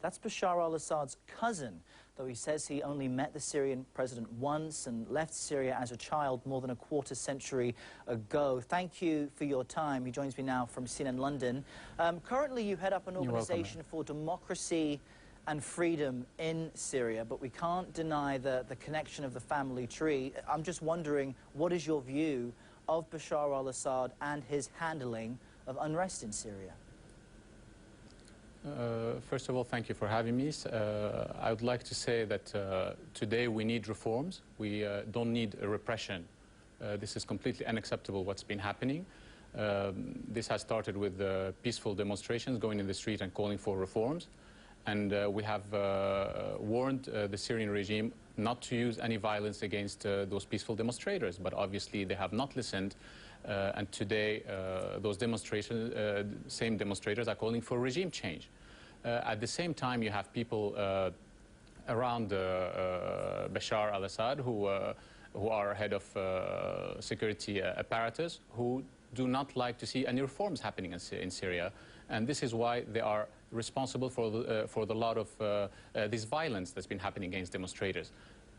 That's Bashar al-Assad's cousin, though he says he only met the Syrian president once and left Syria as a child more than a quarter century ago. Thank you for your time. He joins me now from CNN London. Currently, you head up an organization for democracy and freedom in Syria, but we can't deny the connection of the family tree. I'm just wondering, what is your view of Bashar al-Assad and his handling of unrest in Syria? First of all, thank you for having me. I would like to say that today we need reforms. We don't need a repression. This is completely unacceptable what's been happening. This has started with peaceful demonstrations, going in the street and calling for reforms. And we have warned the Syrian regime not to use any violence against those peaceful demonstrators. But obviously they have not listened. And today, those same demonstrators are calling for regime change. At the same time, you have people around Bashar al-Assad who are head of security apparatus who do not like to see any reforms happening in Syria. And this is why they are responsible for the lot of this violence that's been happening against demonstrators.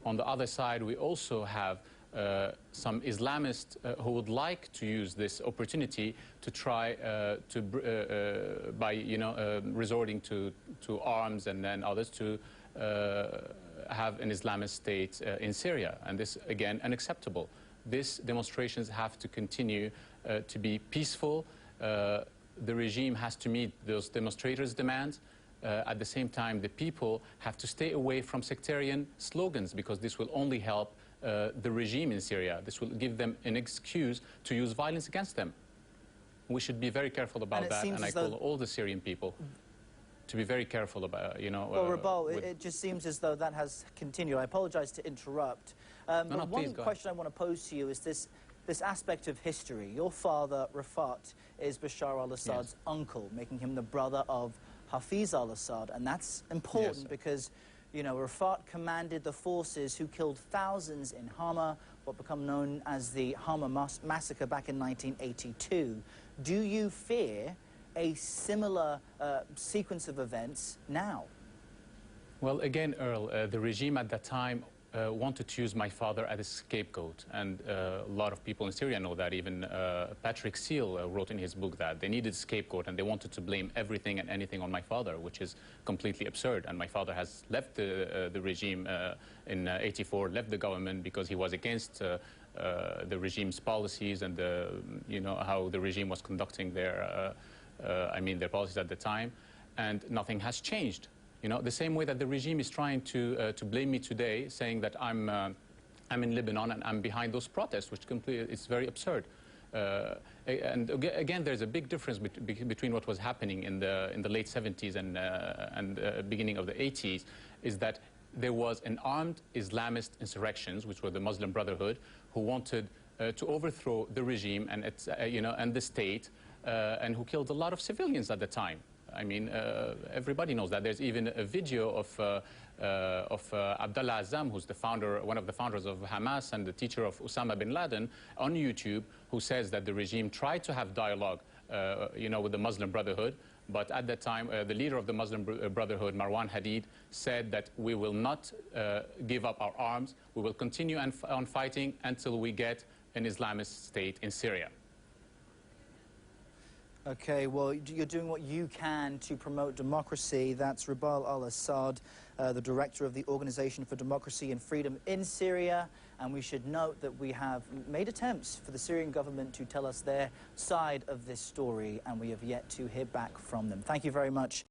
On the other side, we also have some Islamists who would like to use this opportunity to try by resorting to arms and then others to have an Islamist state in Syria, and this again unacceptable. These demonstrations have to continue to be peaceful. The regime has to meet those demonstrators' demands. At the same time, the people have to stay away from sectarian slogans, because this will only help the regime in Syria. This will give them an excuse to use violence against them. We should be very careful about that, and I call all the Syrian people to be very careful about, Well, Ribal, it just seems as though that has continued. I apologize to interrupt. But one question I want to pose to you is this aspect of history. Your father, Rafat, is Bashar al-Assad's uncle, making him the brother of Hafiz al-Assad, and that's important because Rafat commanded the forces who killed thousands in Hama, what became known as the Hama massacre back in 1982. Do you fear a similar sequence of events now? Well, again, Earl, the regime at that time wanted to use my father as a scapegoat, and a lot of people in Syria know that. Even Patrick Seal wrote in his book that they needed a scapegoat and they wanted to blame everything and anything on my father, which is completely absurd. And my father has left the regime in '84, left the government because he was against the regime's policies and how the regime was conducting their policies at the time, and nothing has changed. The same way that the regime is trying to blame me today, saying that I'm in Lebanon and I'm behind those protests, which it's very absurd. And again, there's a big difference between what was happening in the late 70s and beginning of the 80s, is that there was an armed Islamist insurrections, which were the Muslim Brotherhood, who wanted to overthrow the regime and and the state, and who killed a lot of civilians at the time. I mean, everybody knows that. There's even a video of Abdullah Azzam, who's one of the founders of Hamas and the teacher of Osama bin Laden, on YouTube, who says that the regime tried to have dialogue, with the Muslim Brotherhood, but at that time, the leader of the Muslim Brotherhood, Marwan Hadid, said that we will not give up our arms. We will continue on fighting until we get an Islamist state in Syria. Okay, well, you're doing what you can to promote democracy. That's Ribal Al Assad, the director of the Organization for Democracy and Freedom in Syria. And we should note that we have made attempts for the Syrian government to tell us their side of this story, and we have yet to hear back from them. Thank you very much.